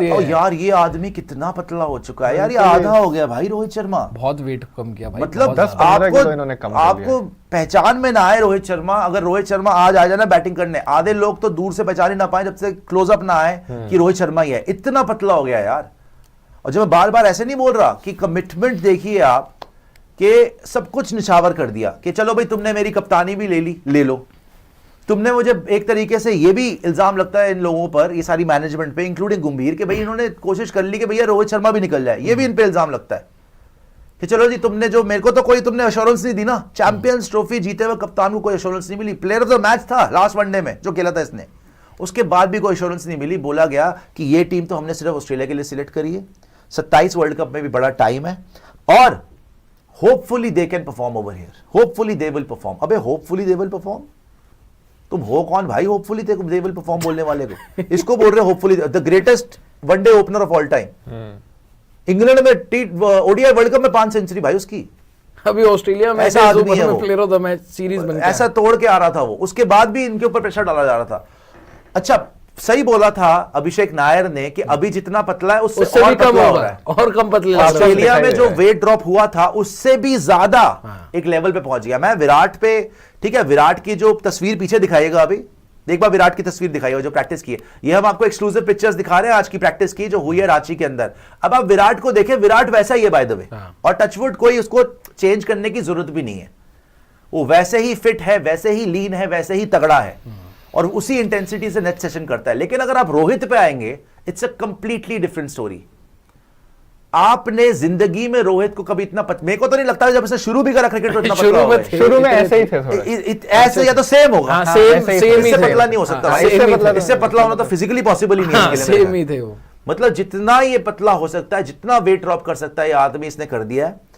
और यार ये आदमी कितना पतला हो चुका है यार, ये आधा हो गया भाई रोहित शर्मा। बहुत वेट कम किया भाई, मतलब बहुत ज्यादा। आपको पहचान में ना आए रोहित शर्मा। अगर रोहित शर्मा आज आ जाए ना बैटिंग करने, आधे लोग तो दूर से पहचान ही ना पाए जब से क्लोजअप ना आए कि रोहित शर्मा ही है। इतना पतला हो गया यार। और जब मैं बार बार ऐसे नहीं बोल रहा कि कमिटमेंट देखिए आप, कि सब कुछ निछावर कर दिया कि चलो भाई तुमने मेरी कप्तानी भी ले ली, ले लो। तुमने मुझे एक तरीके से ये भी इल्जाम लगता है इन लोगों पर, ये सारी मैनेजमेंट पे इंक्लूडिंग गंभीर, कि भाई इन्होंने कोशिश कर ली कि भैया रोहित शर्मा भी निकल जाए। ये भी इन पे इल्जाम लगता है कि चलो जी तुमने जो मेरे को तो कोई तुमने एश्योरेंस नहीं दी ना। चैंपियंस ट्रॉफी जीते हुए कप्तान को कोई एश्योरेंस नहीं मिली। प्लेयर ऑफ द मैच था लास्ट वनडे में जो खेला था इसने, उसके बाद भी कोई एश्योरेंस नहीं मिली। बोला गया कि ये टीम तो हमने सिर्फ ऑस्ट्रेलिया के लिए सिलेक्ट करी है, 27 वर्ल्ड कप में भी बड़ा टाइम है और hopefully they can perform over here, hopefully they will perform. अबे होपफुली दे विल परफॉर्म, तुम हो कौन भाई होपफुली दे विल परफॉर्म बोलने वाले को? इसको बोल रहे hopefully, the greatest one day opener of all time. England में ओडीआई वर्ल्ड कप में 5 सेंचुरी भाई उसकी। अभी ऑस्ट्रेलिया में ऐसा आदमी है वो, player of the match series बन ऐसा तोड़ के आ रहा था वो। उसके बाद भी इनके ऊपर प्रेशर डाला जा रहा था। अच्छा सही बोला था अभिषेक नायर ने कि अभी जितना पतला है उससे और कम हो रहा है, और कम पतले। ऑस्ट्रेलिया में जो वेट ड्रॉप हुआ था उससे भी ज्यादा एक लेवल पे पहुंच गया। मैं विराट पे, ठीक है, विराट की जो तस्वीर पीछे दिखाइएगा अभी, एक बार विराट की तस्वीर दिखाइएगा जो प्रैक्टिस की है। ये हम आपको एक्सक्लूसिव पिक्चर्स दिखा रहे हैं आज की प्रैक्टिस की जो हुई है रांची के अंदर। अब आप विराट को देखें, विराट वैसा ही है बाय द वे, और टचवुड कोई उसको चेंज करने की जरूरत भी नहीं है। वो वैसे ही फिट है, वैसे ही लीन है, वैसे ही तगड़ा है और उसी इंटेंसिटी से नेट सेशन करता है। लेकिन अगर आप रोहित पे आएंगे, it's a completely different story. आपने जिंदगी में रोहित को कभी इतना मेरे को तो नहीं लगता जब उसने शुरू भी करा क्रिकेट तो इतना पतला होगा। शुरू में ऐसे ही थे, ऐसे या तो सेम होगा, सेम इससे पतला नहीं हो सकता। इससे पतला होना तो फिजिकली पॉसिबल ही नहीं है। सेम ही थे वो। मतलब जितना ये पतला हो सकता है, जितना वेट ड्रॉप कर सकता है ये आदमी, इसने कर दिया है।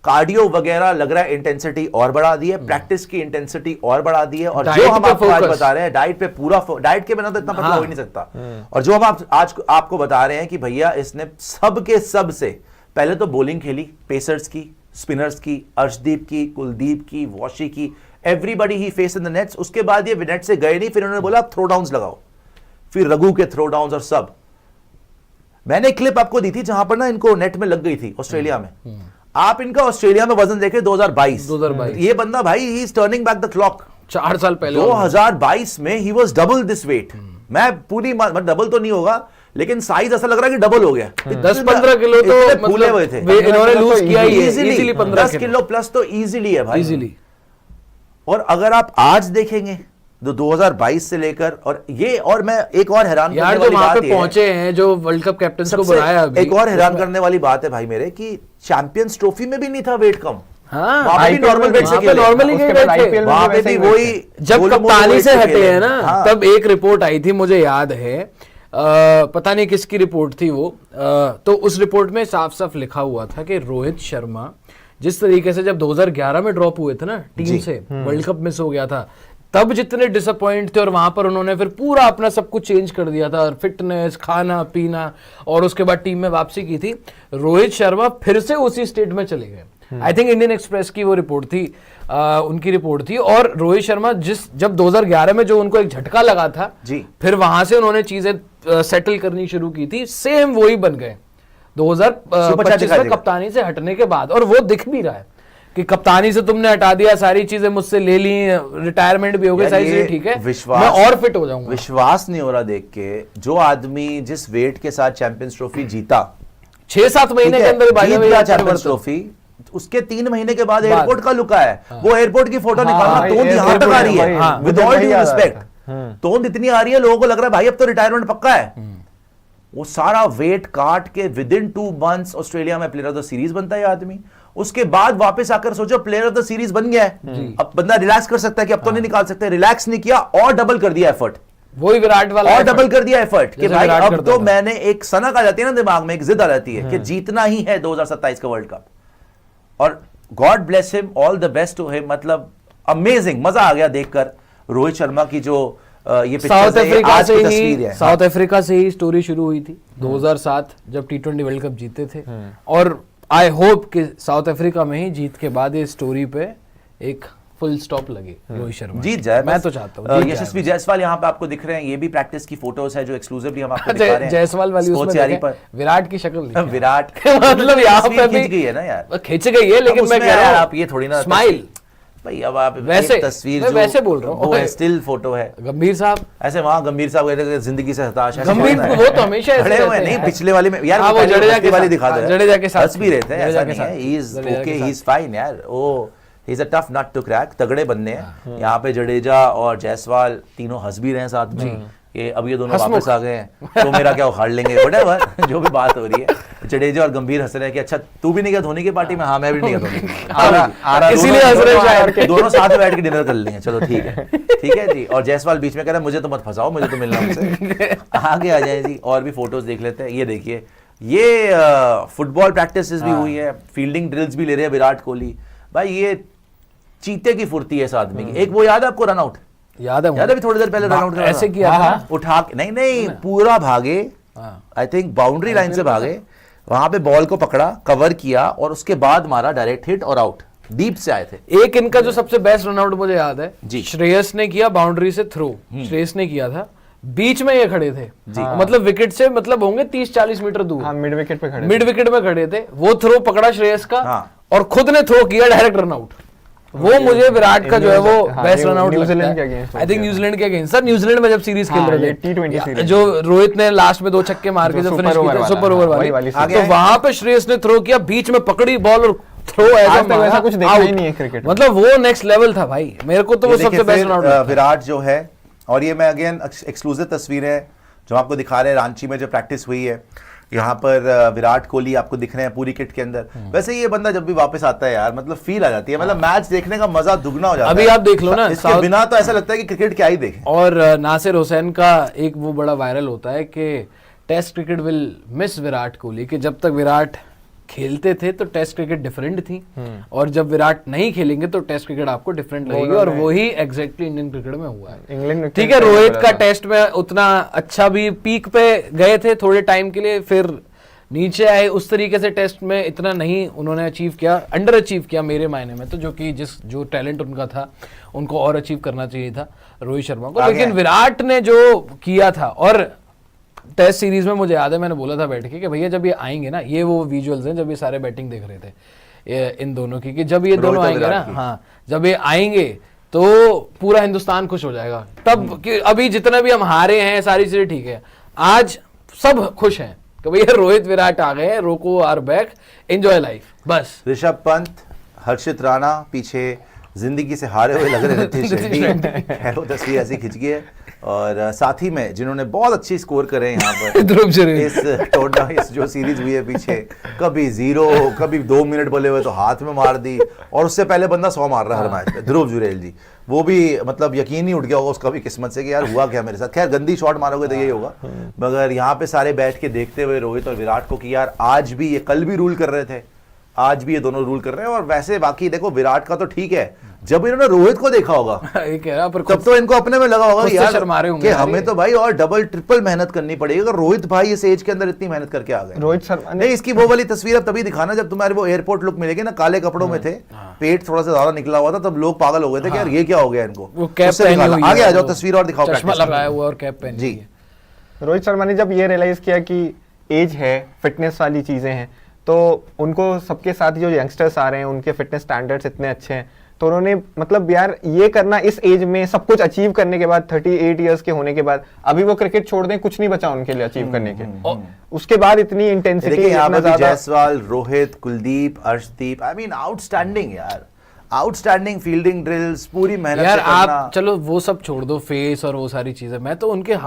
कार्डियो वगैरह लग रहा है इंटेंसिटी और बढ़ा दी है, प्रैक्टिस की इंटेंसिटी और बढ़ा दी है। और जो हम आपको आज बता रहे हैं डाइट पे पूरा, डाइट के बिना तो इतना पतला हो ही नहीं सकता। और जो हम आज आपको बता रहे हैं कि भैया इसने सबके सब से पहले तो बॉलिंग खेली, पेसर्स की, स्पिनर्स की, अर्शदीप की, कुलदीप की, वॉशी की, everybody he face in the nets. उसके बाद ये नेट से गए नहीं, फिर उन्होंने बोला थ्रो डाउन्स लगाओ, फिर रघु के थ्रो डाउन्स और सब। मैंने एक क्लिप आपको दी थी जहां पर ना इनको नेट में लग गई थी ऑस्ट्रेलिया में। आप इनका ऑस्ट्रेलिया में वजन देखें 2022, ये बंदा भाई ही is turning back the clock. 4 साल पहले 2022 में ही वाज डबल दिस वेट। मैं पूरी डबल तो नहीं होगा लेकिन साइज ऐसा लग रहा है कि डबल हो गया। 10-15 किलो तो फूले हुए थे, इन्होंने लूज किया ही है इजीली। 10 किलो प्लस तो इजीली है भाई, इजीली। और अगर आप आज देखेंगे 2022 से लेकर, और ये, और मैं एक और हैरान करने वाली बात है, पहुंचे हैं जो वर्ल्ड कप कैप्टन को बुलाया अभी, एक और हैरान करने वाली बात है भाई मेरे कि चैंपियंस ट्रॉफी में भी नहीं था वेट कम। हाँ, नॉर्मल वेट से खेले, वहां पे भी वही। जब कप्तानी से हटे हैं ना, तब एक रिपोर्ट आई थी मुझे याद है, पता नहीं किसकी रिपोर्ट थी वो, तो उस रिपोर्ट में साफ साफ लिखा हुआ था कि रोहित शर्मा जिस तरीके से जब 2011 में ड्रॉप हुए थे ना टीम से, वर्ल्ड कप मिस हो गया था, तब जितने डिसअपॉइंट थे और वहां पर उन्होंने फिर पूरा अपना सब कुछ चेंज कर दिया था, फिटनेस, खाना पीना, और उसके बाद टीम में वापसी की थी। रोहित शर्मा फिर से उसी स्टेट में चले गए। आई थिंक इंडियन एक्सप्रेस की वो रिपोर्ट थी, उनकी रिपोर्ट थी। और रोहित शर्मा जब 2011 में जो उनको एक झटका लगा था जी, फिर वहां से उन्होंने चीजें सेटल करनी शुरू की थी, सेम वही बन गए 2025 में कप्तानी से हटने के बाद। और वो दिख भी रहा है कि कप्तानी से तुमने हटा दिया, सारी चीजें मुझसे ले ली, रिटायरमेंट भी हो गई, सारी चीजें ठीक है, मैं और फिट हो जाऊंगा। विश्वास नहीं हो रहा देख के, जो आदमी जिस वेट के साथ चैंपियंस ट्रॉफी जीता 6-7 महीने के अंदर चैंपियंस ट्रॉफी, उसके 3 महीने के बाद एयरपोर्ट का लुका है। वो एयरपोर्ट की फोटो निकालना, तोंद यहां तक आ रही है, विद ऑल ड्यू रिस्पेक्ट, तोंद इतनी आ रही है, लोगों को लग रहा है भाई अब तो रिटायरमेंट पक्का है। वो सारा वेट काट के विद इन 2 मंथ्स ऑस्ट्रेलिया में प्लेयर ऑफ द सीरीज बनता है आदमी। उसके बाद वापस आकर सोचो प्लेयर ऑफ द सीरीज बन गया है, अब बंदा रिलैक्स कर सकता है कि अब तो नहीं निकाल सकते, रिलैक्स नहीं किया और डबल कर दिया एफर्ट, वही विराट वाला, और डबल कर दिया एफर्ट कि भाई अब तो मैंने, एक सनक आ जाती है ना दिमाग में, एक जिद आ जाती है कि जीतना ही है 2027 का वर्ल्ड कप। और God bless him, all the best to him. मतलब अमेजिंग, मजा आ गया देखकर रोहित शर्मा की जो ये साउथ अफ्रीका से ही स्टोरी शुरू हुई थी 2007 जब T20 वर्ल्ड कप जीते थे। और आई होप कि साउथ अफ्रीका में ही जीत के बाद इस स्टोरी पे एक फुल स्टॉप लगे रोहित शर्मा जीत जाए मैं बस। तो चाहता हूँ यशस्वी जायसवाल यहाँ पे आपको दिख रहे हैं, ये भी प्रैक्टिस की फोटोज है जो एक्सक्लूसिवली हम आपको दिखा रहे हैं। जायसवाल वाली उसमें स्पोर्ट्स यारी देखें, पर विराट की शक्ल दिखे। विराट मतलब यहाँ पे तस्वीर भी खींच गई है ना यार, खिंच गई है, लेकिन मैं उसमें कह रहा यार हूँ आप ये थोड़ी ना स्माइल भाई, अब आप वैसे एक तस्वीर मैं जो वैसे बोल रहा हूँ, वो है स्टिल फोटो है। गंभीर साहब ऐसे वहां गंभीर साहब कहते हैं जिंदगी से हताश, ऐसे गंभीर थोड़ी ना है। वो तो हमेशा ऐसे खड़े हुए रहते नहीं हैं। पिछले वाले में यार, हाँ, वो पहले जडेजा पिछले के वाली साथ, दिखा दो हाँ, यार। जडेजा के साथ हंस भी रहते हैं, जडेजा ऐसा के नहीं है, साथ, ही इज जडेजा ओके, के ही इज फाइन यार, वो ही is a tough nut to crack, तगड़े बंदे हैं। यहाँ पे जडेजा और जायसवाल तीनों हंस भी रहे हैं साथ में कि अब ये दोनों वापस आ गए हैं तो मेरा क्या उखाड़ लेंगे, व्हाटएवर जो भी बात हो रही है। जडेजा और गंभीर हंस रहे हैं कि अच्छा तू भी नहीं गया धोनी की पार्टी में, हाँ मैं भी नहीं गया धोनी की, इसीलिए हंस रहे शायद। दोनों साथ में बैठ के डिनर कर लेंगे, चलो ठीक है जी। और जायसवाल बीच में कह रहा है मुझे तो मत फंसाओ, मुझे तो मिलना उनसे, आगे आ जाए जी। और भी फोटोज देख लेते हैं, ये देखिए ये फुटबॉल प्रैक्टिसेस भी हुई है, फील्डिंग ड्रिल्स भी ले रहे हैं विराट कोहली भाई, ये चीते की फुर्ती है इस आदमी की। एक वो याद है आपको रनआउट, याद है अभी थोड़ी देर पहले रनआउट ऐसे किया था, उठा के, नहीं पूरा भागे, आई थिंक बाउंड्री लाइन से भागे, वहां पे बॉल को पकड़ा, कवर किया और उसके बाद मारा डायरेक्ट हिट और आउट, डीप से आए थे। एक इनका जो सबसे बेस्ट रनआउट मुझे याद है जी। श्रेयस ने किया बाउंड्री से थ्रो, श्रेयस ने किया था, बीच में ये खड़े थे मतलब विकेट से मतलब होंगे 30-40 मीटर दूर, हाँ मिड विकेट पे खड़े मिड विकेट में खड़े थे, वो थ्रो पकड़ा श्रेयस का हाँ। और खुद ने थ्रो किया डायरेक्ट रनआउट। वो मुझे विराट का जो है वो हाँ, बेस्ट ये रनआउट न्यूजीलैंड के against आई थिंक न्यूजीलैंड के अगेंस्ट, सर न्यूजीलैंड में जब सीरीज खेल हाँ, रहे ये थे T20 सीरीज जो रोहित ने लास्ट में 2 छक्के मार के जो जो सुपर फिनिश ओवर किया वाला, सुपर ओवर हाँ, वाली, वाली तो सीरीज। वहां पे श्रेयस ने थ्रो किया, बीच में पकड़ी बॉल और थ्रो आज तक वैसा कुछ देखा ही नहीं है क्रिकेट में। मतलब वो नेक्स्ट लेवल था भाई, मेरे को तो वो ये देखिए सबसे बेस्ट फिर, रनआउट विराट जो है, और ये मैं अगेन एक्सक्लूसिव तस्वीर है जो आपको दिखा रहे हैं, रांची में जो प्रैक्टिस हुई है, यहाँ पर विराट कोहली आपको दिख रहे हैं पूरी किट के अंदर। वैसे ये बंदा जब भी वापस आता है यार, मतलब फील आ जाती है, मतलब मैच देखने का मजा दुगना हो जाता है। अभी आप देख लो ना, इसके बिना तो ऐसा लगता है कि क्रिकेट क्या ही देखें। और नासिर हुसैन का एक वो बड़ा वायरल होता है कि test cricket will miss Virat Kohli, कि जब तक विराट खेलते थे तो टेस्ट क्रिकेट डिफरेंट थी और जब विराट नहीं खेलेंगे तो टेस्ट क्रिकेट आपको डिफरेंट लगेगी, और वही एग्जैक्टली इंडियन क्रिकेट में हुआ है। इंग्लैंड ठीक है, रोहित का टेस्ट में उतना अच्छा भी पीक पे गए थे थोड़े टाइम के लिए, फिर नीचे आए, उस तरीके से टेस्ट में इतना नहीं उन्होंने अचीव किया, अंडर अचीव किया मेरे मायने में तो, जो कि जो टैलेंट उनका था उनको और अचीव करना चाहिए था रोहित शर्मा को, लेकिन विराट ने जो किया था। और टेस्ट सीरीज में मुझे याद है मैंने बोला था बैठ के कि भैया जब ये आएंगे ना, ये वो विजुअल्स हैं जब ये सारे बैटिंग देख रहे थे इन दोनों की, कि जब ये दोनों आएंगे ना, हाँ जब ये आएंगे तो पूरा हिंदुस्तान खुश हो जाएगा। तब कि अभी जितना भी हम हारे हैं सारी चीजें ठीक है, आज सब खुश हैं कि भैया रोहित विराट आ गए, रोको आर बैक, एंजॉय लाइफ बस। ऋषभ पंत, हर्षित राणा पीछे जिंदगी से हारे हुए लग रहे थे शेट्टी, वो तस्वीर ऐसी खिंच गई है। और साथ ही में जिन्होंने बहुत अच्छी स्कोर करे यहाँ पर ध्रुव जुरैल, इस टूर्नामेंट, इस जो सीरीज हुई है पीछे, कभी 0 कभी 2 मिनट बोले हुए तो हाथ में मार दी, और उससे पहले बंदा 100 मार रहा है हर मैच पे, ध्रुव जुरैल जी, वो भी मतलब यकीन ही उठ गया होगा उसका भी किस्मत से कि यार हुआ क्या मेरे साथ। खैर गंदी शॉट मारोगे तो यही होगा, मगर यहाँ पे सारे बैठ के देखते हुए रोहित और विराट को कि यार आज भी ये, कल भी रूल कर रहे थे, आज भी ये दोनों रूल कर रहे हैं। और वैसे बाकी देखो विराट का तो ठीक है, जब इन्होंने रोहित को देखा होगा ये कह रहा पर तब तो इनको अपने में लगा होगा खुद से यार शर्मा रहे होंगे कि यार हमें ये। तो भाई और डबल ट्रिपल मेहनत करनी पड़ेगी अगर रोहित भाई इस एज के अंदर इतनी मेहनत करके आ गए। रोहित शर्मा ने नहीं, इसकी वो वाली तस्वीर अब तभी दिखाना जब तुम्हारे वो एयरपोर्ट लुक मिलेगी ना, काले कपड़ों में थे, पेट थोड़ा सा ज्यादा निकला हुआ था, तब लोग पागल हो गए थे कि यार ये क्या हो गया इनको। वो कैप उससे पहनी दिखाना। हुई है, आगे आ जाओ, वो तस्वीर और दिखाओ चश्मा practice लगाया में। हुआ और कैप पहनी जी। हुई है। रोहित शर्मा ने जब ये रियलाइज किया कि एज है, फिटनेस वाली चीजें हैं, तो उनको सबके साथ जो यंगस्टर्स आ रहे हैं उनके फिटनेस स्टैंडर्ड्स इतने अच्छे हैं, तो उन्होंने मतलब यार ये करना इस एज में सब कुछ अचीव करने के बाद, 38 इयर्स के होने के बाद, अभी वो क्रिकेट छोड़ दें, कुछ नहीं बचा उनके लिए अचीव करने के, उसके बाद इतनी इंटेंसिटी, देखिए यहाँ पर Jaiswal, Rohit, Kuldeep, Arshdeep, I mean outstanding यार, आउटस्टैंडिंग फील्डिंग ड्रिल्स, पूरी मेहनत यार से करना। आप चलो वो सब छोड़ दो, फेस और वो सारी चीजें, मैं तो उनके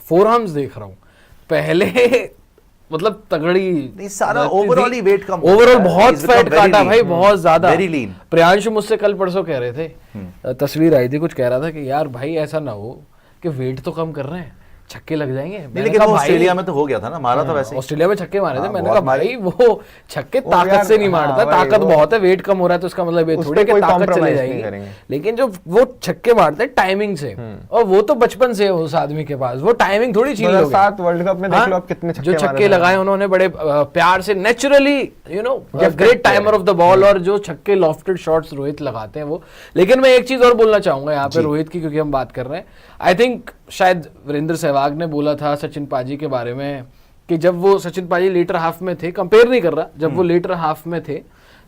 फोरआर्म्स देख रहा हूँ पहले, मतलब तगड़ी नहीं, सारा ओवरऑल ही वेट कम, ओवरऑल बहुत फैट काटा भाई, बहुत ज्यादा, वेरी लीन। प्रियांशु मुझसे कल परसों कह रहे थे, तस्वीर आई थी, कुछ कह रहा था कि यार भाई ऐसा ना हो कि वेट तो कम कर रहे हैं, छक्के लग जाएंगे। मैंने लेकिन कहा वो भाई, ऑस्ट्रेलिया में तो हो गया था ना, मारा था वैसे ही। ऑस्ट्रेलिया में छक्के मारे थे। हाँ, मैंने बहुत कहा मारे। भाई वो छक्के वो ताकत यार, से नहीं हाँ, मारता, वही, ताकत वो- बहुत है, वेट कम हो रहा है तो उसका मतलब ये उस थोड़ी पे है कि कोई ताकत चले compromise नहीं जाएगी। करेंगे। लेकिन जो वो छक्के मारते हैं टाइमिंग से, और वो तो बचपन से है उस आदमी के पास, वो टाइमिंग थोड़ी छीन लोगे। 2007 वर्ल्ड कप में देख लो आप कितने जो छक्के मारे छक्के थे। लगाए उन्होंने बड़े प्यार से, naturally, you know, Gifted great timer player। Of the ball. और जो छक्के लॉफ्टेड शॉट्स रोहित लगाते हैं वो। लेकिन मैं एक चीज और बोलना चाहूंगा यहाँ पे रोहित की, क्योंकि हम बात कर रहे हैं। आई थिंक शायद वीरेंद्र सहवाग ने बोला था सचिन पाजी के बारे में कि जब वो सचिन पाजी लेटर हाफ में थे, कंपेयर नहीं कर रहा, जब वो लेटर हाफ में थे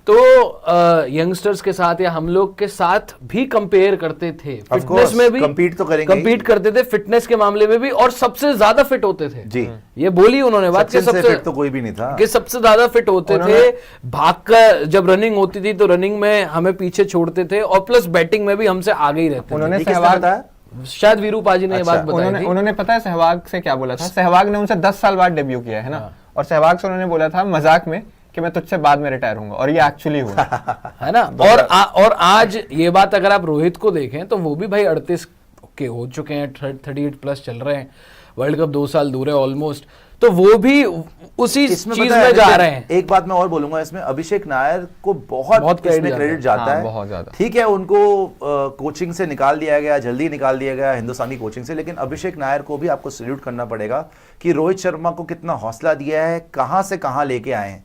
तो यंगस्टर्स के साथ या हम लोग के साथ भी कंपेयर करते थे, फिटनेस में भी compete तो करेंगे ही। compete करते थे, फिटनेस के मामले में भी, और सबसे ज्यादा फिट होते थे। जी। ये बोली उन्होंने बात कि सचिन से सबसे fit तो कोई भी नहीं था। कि सबसे ज्यादा फिट होते थे, भागकर जब रनिंग होती थी तो रनिंग में हमें पीछे छोड़ते थे, और प्लस बैटिंग में भी हमसे आगे ही रहते थे। उन्होंने ये किसने सहवाग बताया? शायद वीरू पाजी ने ये अच्छा। बात बताई उन्होंने थी। उन्होंने पता है सहवाग से क्या बोला था? सहवाग ने उनसे 10 साल बाद डेब्यू किया है ना, और सहवाग से उन्होंने बोला था मजाक में कि मैं तुझसे बाद में रिटायर होऊंगा, और ये एक्चुअली हुआ। है ना। और आज ये बात अगर आप रोहित को देखें तो वो भी भाई 38 के हो चुके हैं, 38 प्लस चल रहे हैं, वर्ल्ड कप 2 साल दूर है ऑलमोस्ट, तो वो भी उसी इसमें चीज पता है, में जा रहे हैं। एक बात मैं और बोलूंगा इसमें, अभिषेक नायर को बहुत बहुत इसमें credit क्रेडिट जाता जाता हाँ, है। बहुत ज्यादा। ठीक है, उनको कोचिंग से निकाल दिया गया, जल्दी निकाल दिया गया हिंदुस्तानी कोचिंग से, लेकिन अभिषेक नायर को भी आपको सैल्यूट करना पड़ेगा कि रोहित शर्मा को कितना हौसला दिया है, कहां से कहां लेके आए हैं,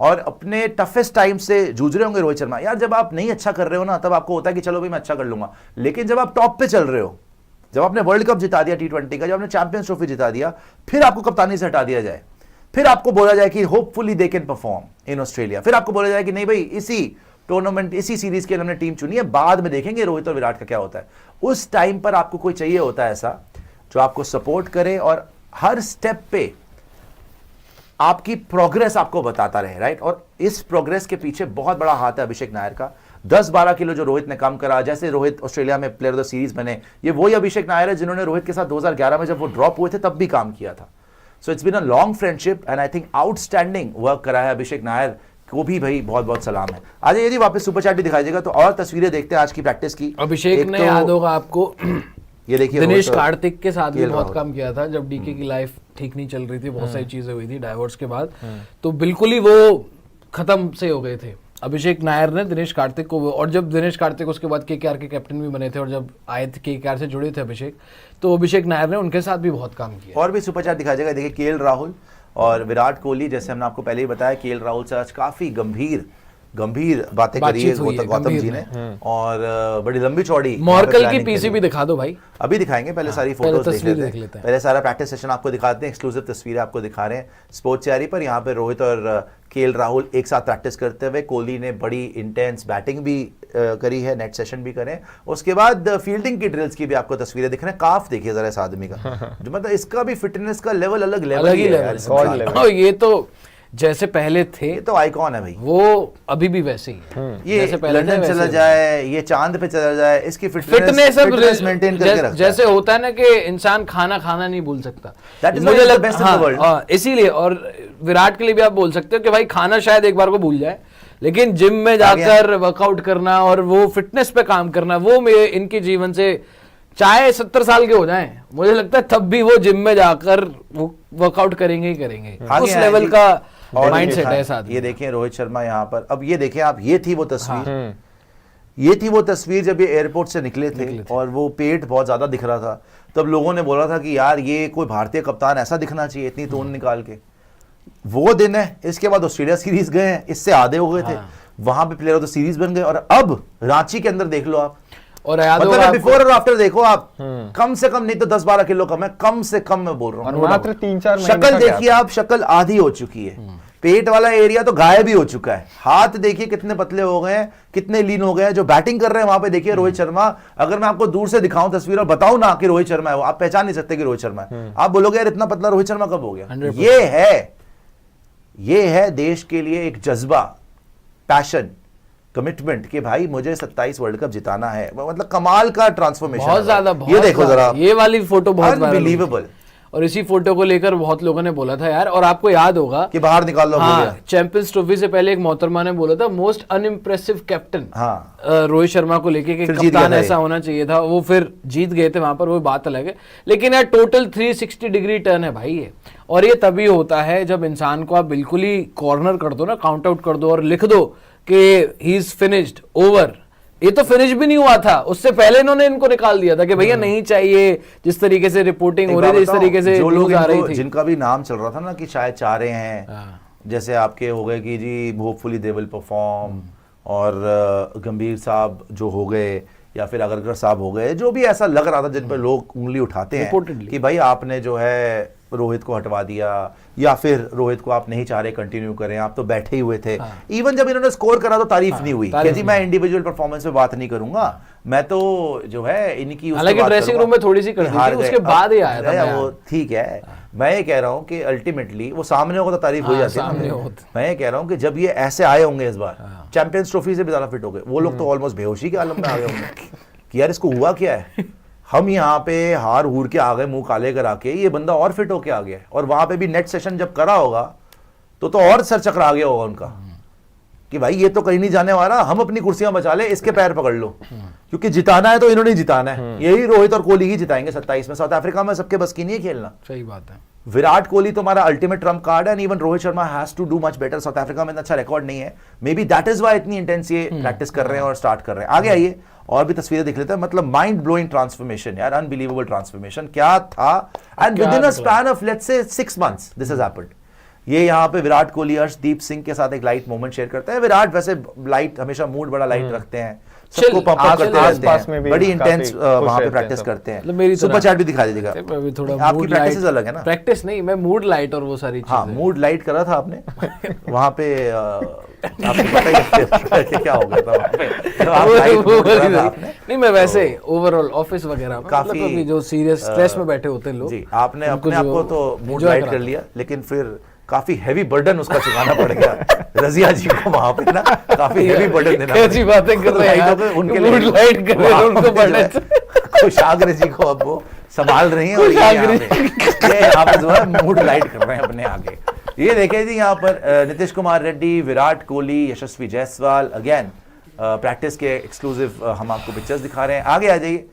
और अपने टफेस्ट टाइम से जूझ रहे होंगे रोहित शर्मा। यार जब आप नहीं अच्छा कर रहे हो ना, तब आपको होता है कि चलो भाई मैं अच्छा कर लूंगा, लेकिन जब आप टॉप पे चल रहे हो, जब आपने वर्ल्ड कप जिता दिया T20 का, जब आपने चैंपियंस ट्रॉफी जिता दिया, फिर आपको कप्तानी से हटा दिया जाए, फिर आपको बोला जाए कि hopefully they can perform in Australia, फिर आपको बोला जाए कि नहीं भाई इसी टूर्नामेंट, इसी सीरीज के लिए हमने टीम चुनी है, बाद में देखेंगे रोहित और विराट का क्या होता है। उस टाइम पर आपको कोई चाहिए होता है ऐसा जो आपको सपोर्ट करे और हर स्टेप पे आपकी प्रोग्रेस आपको बताता रहे, राइट। और इस प्रोग्रेस के पीछे बहुत बड़ा हाथ है अभिषेक नायर का। 10-12 किलो जो रोहित ने कम करा, जैसे रोहित ऑस्ट्रेलिया में प्लेयर ऑफ द सीरीज बने, ये वही अभिषेक नायर है जिन्होंने रोहित के साथ 2011 में जब वो ड्रॉप हुए थे तब भी काम किया था। So it's been a long friendship and I think outstanding work करा है अभिषेक नायर को भी भाई बहुत बहुत सलाम है। आज यदि वापस सुपर चैट भी दिखाई देगा तो और तस्वीरें देखते हैं आज की प्रैक्टिस की। अभिषेक एक ने तो याद होगा आपको, ये देखिए दिनेश रोहित और कार्तिक के साथ भी केएल बहुत राहुल। काम किया था जब डीके की लाइफ ठीक नहीं चल रही थी, बहुत सारी चीजें हुई थी डाइवोर्स के बाद, तो बिल्कुल ही वो खत्म से हो गए थे। अभिषेक नायर ने दिनेश कार्तिक को, और जब दिनेश कार्तिक उसके बाद केकेआर के कैप्टन भी बने थे, और जब आए थे केकेआर से जुड़े थे अभिषेक, तो अभिषेक नायर ने उनके साथ भी बहुत काम किया। और भी सुपर चैट दिखाई जाएगा। देखिए केएल राहुल और विराट कोहली, जैसे हमने आपको पहले ही बताया, केएल राहुल से आज काफी गंभीर बातें करी है बातचीत हुई है, गौतम गंभीर जी ने, और बड़ी लंबी चौड़ी मॉर्कल की पीसी भी दिखा दो भाई। अभी दिखाएंगे, पहले सारी पहले फोटोज तस्वीर देख देख लेते लेते हैं। हैं। पहले सारा प्रैक्टिस सेशन आपको दिखाते हैं, एक्सक्लूसिव तस्वीरें आपको दिखा रहे हैं स्पोर्ट्स चैरी पर। यहाँ पे रोहित और केएल राहुल एक साथ प्रैक्टिस करते हुए, कोहली ने बड़ी इंटेंस बैटिंग भी करी है, नेट सेशन भी करें, उसके बाद फील्डिंग की ड्रिल्स की भी आपको तस्वीरें दिख रहे हैं। काफ देखिए जरा इस आदमी का, जो मतलब इसका भी फिटनेस का लेवल अलग अलग ही ही है यार लेवल इस और इंसान का। लेवल। ये तो जैसे पहले थे, ये तो आइकॉन है भाई। वो अभी भी वैसे ही है। ये जैसे पहले थे लंदन वैसे चला ही। जाए, ये चांद पे चला जाए, इसकी फिटनेस फिटनेस मेंटेन करके रखता है। जैसे होता है ना कि इंसान खाना नहीं भूल सकता, That is why मुझे he's the लगता best in the world. इसीलिए। और विराट के लिए भी आप बोल सकते हो कि भाई खाना शायद एक बार को भूल जाए, लेकिन जिम में जाकर वर्कआउट करना और वो फिटनेस पे काम करना, वो मेरे इनके जीवन से, चाहे 70 साल के हो जाएं, मुझे लगता है तब भी वो जिम में जाकर वो वर्कआउट करेंगे ही करेंगे। आगे उस आए लेवल जी। का और माइंडसेट ये है साथ में। ये देखें रोहित शर्मा यहाँ पर, अब ये देखें आप, ये थी वो तस्वीर, ये थी वो तस्वीर जब ये एयरपोर्ट से निकले थे और वो पेट बहुत ज्यादा दिख रहा था। तब लोगों ने बोला था कि यार ये कोई भारतीय कप्तान ऐसा दिखना चाहिए, इतनी तोन निकाल के। वो दिन है। इसके बाद ऑस्ट्रेलिया सीरीज गए हैं, इससे आधे हो गए थे, वहां पे प्लेयर ऑफ द सीरीज बन गए, और अब रांची के अंदर देख लो आप, और याद होगा मतलब आपको- बिफोर और आफ्टर देखो आप, कम से कम नहीं तो 10-12 किलो कम है, कम से कम मैं बोल रहा हूँ। मात्र 3-4 महीने शक्ल का देखिए gap। आप, शक्ल आधी हो चुकी है, पेट वाला एरिया तो गायब ही हो चुका है, हाथ देखिए कितने पतले हो गए हैं, कितने लीन हो गए हैं। जो बैटिंग कर रहे हैं वहां पे देखिए रोहित शर्मा, अगर मैं आपको दूर से दिखाऊं तस्वीर और बताऊं ना कि रोहित शर्मा है, वो आप पहचान नहीं सकते कि रोहित शर्मा है। आप बोलोगे यार इतना पतला रोहित शर्मा कब हो गया? 100%। ये है देश के लिए एक जज्बा, पैशन, कमिटमेंट कि भाई मुझे 27 वर्ल्ड कप जिताना है। मतलब कमाल का ट्रांसफॉर्मेशन, बहुत ज्यादा, ये देखो जरा, ये वाली फोटो बहुत viral हुई। अनबिलीवेबल। और इसी फोटो को लेकर बहुत लोगों ने बोला था यार, और आपको याद होगा कि बाहर निकाल लो, हो हाँ, गया। चैंपियंस ट्रॉफी से पहले एक मोहतरमा ने बोला था मोस्ट अनइम्प्रेसिव कैप्टन हाँ। रोहित शर्मा को लेके कि फिर जीत कप्तान गया था ऐसा होना चाहिए था, वो फिर जीत गए थे वहां पर, वो बात अलग है। लेकिन यार टोटल 360 डिग्री टर्न है भाई ये, और ये तभी होता है जब इंसान को आप बिल्कुल ही कॉर्नर कर दो ना, काउंट आउट कर दो और लिख दो कि ही इज फिनिश्ड, ओवर। ये तो फिनिश भी नहीं हुआ था, उससे पहले इन्होंने इनको निकाल दिया था कि भैया नहीं चाहिए, जिस तरीके से रिपोर्टिंग हो रही थी, इस तरीके से जो लोग न्यूज़ आ रही थी। जिनका भी नाम चल रहा था ना कि शायद चाह रहे हैं, जैसे आपके हो गए कि जी होपफुली दे विल परफॉर्म, और गंभीर साहब जो हो गए, या फिर अगरकर साहब हो गए, जो भी ऐसा लग रहा था जिन पर लोग उंगली उठाते हैं Reportedly। कि भाई आपने जो है रोहित को हटवा दिया, या फिर रोहित को आप नहीं चाह रहे कंटिन्यू करें, आप तो बैठे ही हुए थे। इवन जब इन्होंने स्कोर करा तो तारीफ नहीं हुई कि जी मैं इंडिविजुअल परफॉर्मेंस पे बात नहीं करूंगा, मैं तो जो है इनकी, हालांकि ड्रेसिंग रूम में थोड़ी सी कर दी थी, उसके बाद ही आया था वो ठीक है। मैं ये कह रहा हूँ कि अल्टीमेटली वो सामने होगा तो तारीफ हो जाती है। मैं ये कह रहा हूँ कि जब ये ऐसे आए होंगे इस बार, चैंपियंस ट्रॉफी से भी ज्यादा फिट हो गए वो लोग, तो ऑलमोस्ट बेहोशी के आलम में आ गए होंगे कि यार इसको हुआ क्या है, हम यहाँ पे हार हूर के आ गए मुंह काले करा के, ये बंदा और फिट होके आ गया। और वहां पे भी नेट सेशन जब करा होगा तो और सर चकरा गया होगा उनका कि भाई ये तो कहीं नहीं जाने वाला, हम अपनी कुर्सियां बचा ले, इसके पैर पकड़ लो, क्योंकि जिताना है तो इन्होंने जिताना है। यही रोहित और कोहली ही जिताएंगे 27 में। साउथ अफ्रीका में सबके बस की नहीं है खेलना। सही बात है। विराट कोहली तो हमारा अल्टीमेट ट्रम्प कार्ड है, and even Rohit Sharma has to do much better. South Africa में इतना अच्छा रिकॉर्ड नहीं है, maybe that is why इतनी इंटेंस ये प्रैक्टिस कर रहे हैं और स्टार्ट कर रहे हैं। आगे आइए और भी तस्वीरें देख लेते हैं। मतलब माइंड ब्लोइंग ट्रांसफॉर्मेशन यार, अनबिलीवेबल ट्रांसफॉर्मेशन क्या था, and with in a span of let's say 6 months this has happened. ये यहाँ पे विराट कोहली अर्शदीप सिंह के साथ एक लाइट मोमेंट शेयर करते हैं। विराट वैसे लाइट हमेशा मूड बड़ा लाइट रखते हैं, सबको पंप अप करते रहते हैं, बड़ी इंटेंस वहां पे प्रैक्टिस करते हैं। मेरी सुपर चैट भी दिखा दीजिएगा, मैं थोड़ा आपकी प्रैक्टिस अलग है ना। प्रैक्टिस नहीं, मैं मूड लाइट और वो सारी चीजें। हाँ, मूड लाइट करा था आपने वहां पे, आपको पता ही है क्या हो गया था वहां पे, तो आप लाइट मूड करा था आपने। नहीं, मैं वैसे ओवरऑल ऑफिस वगैरह में, काफी मतलब जो सीरियस स्ट्रेस में बैठे होते हैं लोग जी, आपने अपने आप को तो मूड लाइट कर लिया, लेकिन फिर काफी हैवी बर्डन उसका चुकाना पड़ गया रजिया जी को वहां पे ना, काफी हैवी बर्डन देना। कैसी बातें कर रहे हैं यार, उनके मूड लाइट कर रहे हैं उनको बर्डन। कुशाग्र जी को अब वो संभाल रही हैं, और ये यहाँ पे जो है मूड लाइट कर रहे हैं अपने आगे। ये देखें जी यहाँ पर नीतीश कुमार रेड्डी, विराट कोहली, यशस्वी जायसवाल, अगेन प्रैक्टिस के एक्सक्लूसिव हम आपको पिक्चर्स दिखा रहे हैं। आगे आ जाइए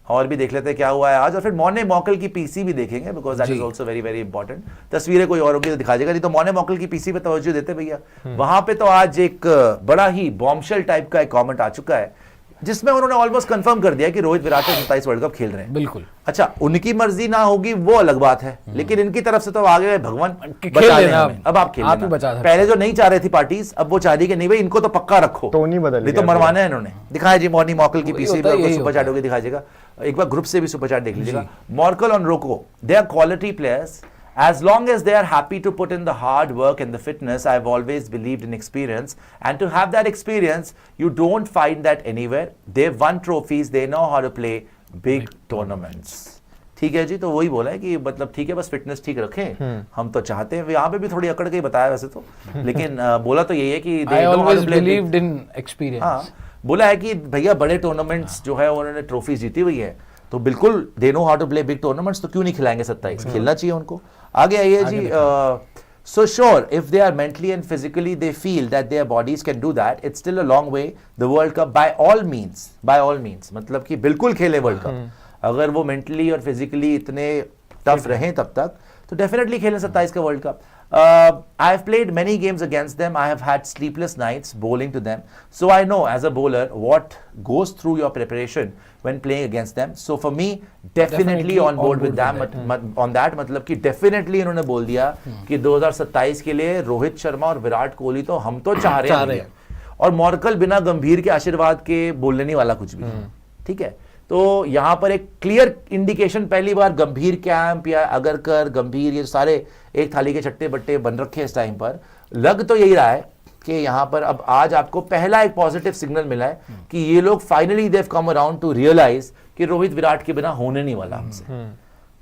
और भी देख लेते हैं क्या हुआ है आज, और फिर मौने मौकल की पीसी भी देखेंगे, because that is also very very important. तस्वीरें कोई और होगी तो दिखा देगा, नहीं तो मौने मौकल की पीसी पे तवज्जो देते भैया। वहां पे तो आज एक बड़ा ही बॉम्बशेल टाइप का एक कमेंट आ चुका है, जिसमें उन्होंने ऑलमोस्ट कंफर्म कर दिया कि रोहित विराट 27 वर्ल्ड कप खेल रहे हैं। बिल्कुल। अच्छा, उनकी मर्जी ना होगी वो अलग बात है, लेकिन इनकी तरफ से तो आगे गए भगवान खेल बचा लेना, लेना, अब आप खेल आप ही लेना। बचा सकते पहले जो नहीं चाह रही थी पार्टीज, अब वो चाह रही कि नहीं भाई इनको तो पक्का रखो, टोनी बदल नहीं तो गया मरवाना है इन्होंने। दिखाया जी मॉर्नी मॉकल की पीसी होता है, यही सुपर चैट होगी, दिखाइएगा एक बार ग्रुप से भी सुपर चैट देख लीजिएगा। Morkel on Roko, they are quality players as long as they are happy to put in the hard work and the fitness. I've always believed in experience, and to have that experience you don't find that anywhere. They've won trophies, they know how to play big tournaments. ठीक है जी, तो वही बोला है कि मतलब ठीक है बस फिटनेस ठीक रखें, हम तो चाहते हैं। यहाँ पे भी थोड़ी अकड़ के ही बताया वैसे तो, लेकिन बोला तो यही है कि I always believed in experience. हाँ, बोला है कि भैया बड़े टूर्नामेंट्स जो है उन्होंने ट्रॉफी जीती हुई है, तो बिल्कुल they know how to play big tournaments, तो क्यों नहीं खिलाएंगे 27? खेलना चाहिए उनको। आगे आइए जी। So sure, if they are mentally and physically they feel that their bodies can do that, it's still a long way. The World Cup by all means, मतलब कि बिल्कुल खेले वर्ल्ड कप। अगर वो मेंटली और फिजिकली इतने tough रहें तब तक, तो डेफिनेटली खेलें 27 का world cup. I have played many games against them. I have had sleepless nights bowling to them. So I know as a bowler what goes through your preparation when playing against them. So for me, definitely on board with them on that. मतलब कि definitely इन्होंने बोल दिया कि 2027 के लिए रोहित शर्मा और विराट कोहली तो हम तो चाह रहे हैं, और मॉर्कल बिना गंभीर के आशीर्वाद के बोलने नहीं वाला कुछ भी। ठीक है, तो यहां पर एक क्लियर इंडिकेशन, पहली बार गंभीर कैंप या अगरकर गंभीर ये सारे एक थाली के चट्टे बट्टे बन रखे इस टाइम पर, लग तो यही रहा है कि यहां पर अब आज आपको पहला एक पॉजिटिव सिग्नल मिला है कि ये लोग finally they have come around to realise कि रोहित विराट के बिना होने नहीं वाला हमसे।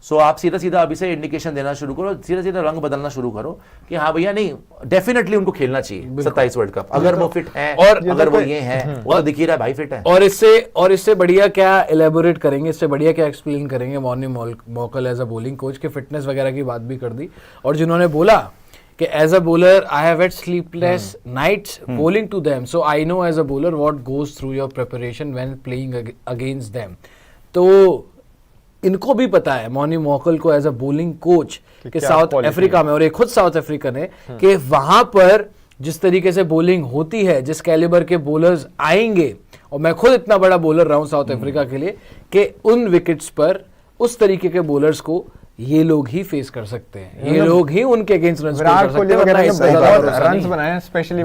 सो आप सीधा सीधा अभी से इंडिकेशन देना शुरू करो, सीधा सीधा रंग बदलना शुरू करो कि हाँ भैया नहीं, डेफिनेटली उनको खेलना चाहिए 27 वर्ल्ड कप, अगर वो फिट हैं और अगर वो ये हैं, वो तो दिख ही रहा है भाई फिट है। और इससे बढ़िया क्या इलेबोरेट करेंगे, इससे बढ़िया क्या एक्सप्लेन करेंगे Morne Morkel as a bowling coach के फिटनेस वगैरह की बात भी कर दी, और जिन्होंने बोला कि as a bowler I have had sleepless nights bowling to them, so I know as a bowler what goes through your preparation when playing against them. तो इनको भी पता है मॉर्नी मॉकल को एज अ बॉलिंग कोच कि South Africa में, और ये खुद साउथ अफ्रीकन है, कि वहां पर जिस तरीके से बॉलिंग होती है, जिस कैलिबर के बॉलर्स आएंगे, और मैं खुद इतना बड़ा बॉलर रहा हूं साउथ अफ्रीका के लिए, कि उन विकेट्स पर उस तरीके के बॉलर्स को ये लोग ही फेस कर सकते हैं, ये लोग ही उनके अगेंस्ट रन विराट कोहली वगैरह ने बहुत रन्स बनाए, स्पेशली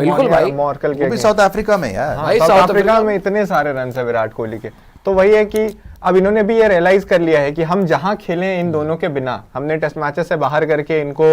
मॉर्कल के। वो भी साउथ अफ्रीका में यार, भाई साउथ अफ्रीका में इतने सारे रन है विराट कोहली के। तो वही है कि अब इन्होंने भी ये रियलाइज कर लिया है कि हम जहां खेलें इन दोनों के बिना, हमने टेस्ट मैचेस से बाहर करके इनको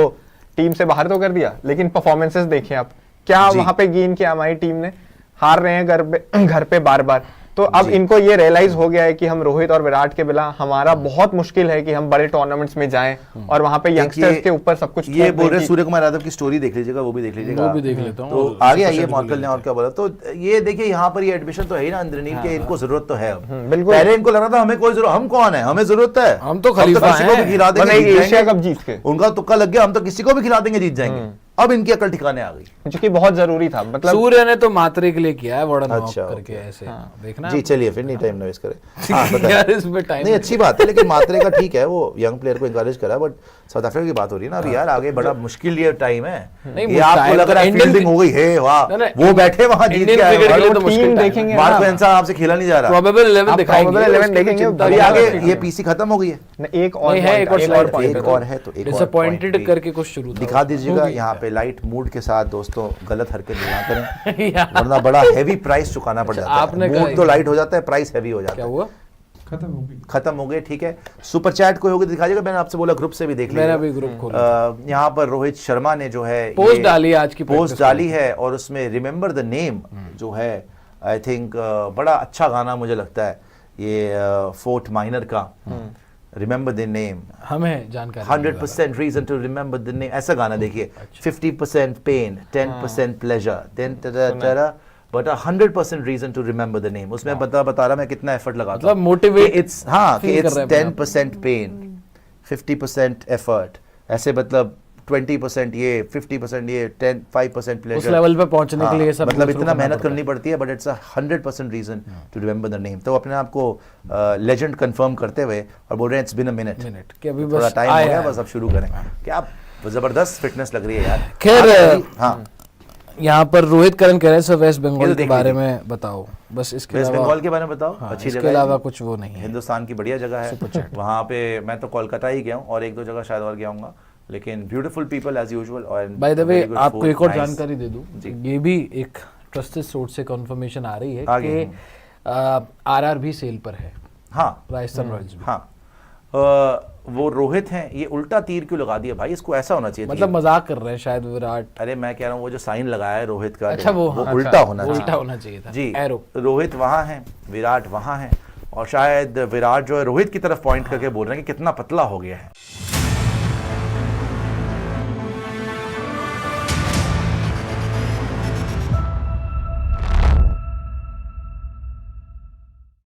टीम से बाहर तो कर दिया, लेकिन परफॉर्मेंसेस देखिए आप क्या वहां पे गेन किया हमारी टीम ने, हार रहे हैं घर पे बार बार। तो अब इनको ये रियलाइज हो गया है कि हम रोहित और विराट के बिना हमारा बहुत मुश्किल है कि हम बड़े टूर्नामेंट्स में जाएं और वहां पे यंगस्टर्स के ऊपर सब कुछ। ये बोल रहे सूर्य कुमार यादव की स्टोरी देख लीजिएगा, वो भी देख लीजिएगा, वो भी देख लेता हूं। तो आगे आइए मॉर्कल ने और क्या बोला। तो ये देखिए यहाँ पर ये एडमिशन तो है ही ना अंदरनील के, इनको जरूरत तो है। बिल्कुल, पहले इनको लग रहा था हमें कोई जरूरत, हम कौन है, हमें जरूरत है, हम तो खलीफा किसी को भी खिला देंगे, एशिया कप जीत के उनका तुक्का लग गया, हम तो किसी को भी खिला देंगे जीत जाएंगे। अब इनकी अकल ठिकाने आ गई, जो कि बहुत जरूरी था। मतलब सूर्य ने तो मात्रे के लिए किया है बड़ा नॉक अच्छा, करके ऐसे देखना जी। चलिए फिर नहीं टाइम वेस्ट करें। यार इसमें टाइम नहीं अच्छी बात है, लेकिन मात्रे का ठीक है, वो यंग प्लेयर को इंकरेज करा, बट साउथ अफ्रीका की बात हो रही है ना अभी यार, आगे बड़ा मुश्किल ये टाइम है। ये आपको लग रहा है फील्डिंग हो गई है, वाह वो बैठे वहां जीत के आए, देखेंगे मार्को एंसा आपसे खेला नहीं जा रहा, प्रोबेबल 11 दिखाएंगे, 11 देखेंगे। अभी आगे ये पीसी खत्म हो गई है, एक और है, एक और है, तो एक डिसअपॉइंटेड करके कुछ शुरू दिखा दीजिएगा यहाँ पे लाइट मूड के साथ। दोस्तों गलत हरकत ना करें वरना बड़ा हेवी प्राइस चुकाना पड़ जाता है। मूड तो लाइट हो जाता है, प्राइस हेवी हो जाता है। क्या हुआ? खत्म हो गए, ठीक है। सुपर चैट कोई होगी दिखाइएगा, मैंने आपसे बोला ग्रुप से भी देख लीजिएगा, मैंने भी ग्रुप खोला। यहाँ पर रोहित शर्मा ने जो है पोस्ट डाली, आज की पोस्ट डाली है, और उसमें रिमेंबर द नेम जो है, आई थिंक बड़ा अच्छा गाना मुझे लगता है ये फोर्ट माइनर का, रिमेंबर द नेम, हमें जानकारी 100% reason to remember the name, ऐसा गाना देखिए। 50% pain, 10% pleasure, then but 100% reason to remember the name. उसमें बता रहा मैं कितना एफर्ट लगाता हूं, मतलब मोटिवेट, इट्स हाँ कि इट्स 10% पेन, 50% एफर्ट, ऐसे मतलब 20% ये, 50% ये, 5% प्लेजर। उस लेवल पे पहुंचने के लिए सब मतलब इतना मेहनत करनी पड़ती है, but it's 100% reason to remember the name. तो अपने आप को लेजेंड कंफर्म करते हुए और बोल रहे हैं इट्स बीन अ मिनट कि अभी थोड़ा बस टाइम हो गया, बस अब शुरू करें। क्या जबरदस्त फिटनेस लग रही है यार। खैर हाँ, यहाँ पर रोहित करण कह रहे हैं वेस्ट बंगाल के बारे में बताओ, बस इसके वेस्ट बंगाल के बारे में बताओ। अच्छी जगह, इसके अलावा कुछ वो नहीं है। हिंदुस्तान की बढ़िया जगह है वहाँ पे। मैं तो कोलकाता ही गया हूँ और एक दो जगह शायद और गया हूँगा, लेकिन ब्यूटीफुल पीपल एज यूजुअल। और बाय द वे आपको एक और जानकारी दे दूं, ये भी एक ट्रस्टेड सोर्स से कंफर्मेशन आ रही है कि आरआर भी सेल पर है। हाँ, राजस्थान रॉयल्स भी। हाँ, वो रोहित हैं, ये उल्टा तीर क्यों लगा दिया भाई, इसको ऐसा होना चाहिए। मतलब मजाक कर रहे हैं शायद विराट। अरे मैं कह रहा हूँ वो जो साइन लगाया है रोहित का, अच्छा वो उल्टा होना चाहिए था जी। एरो रोहित वहां है, विराट वहां है, और शायद विराट जो है रोहित की तरफ पॉइंट करके बोल रहे हैं कि कितना पतला हो गया है।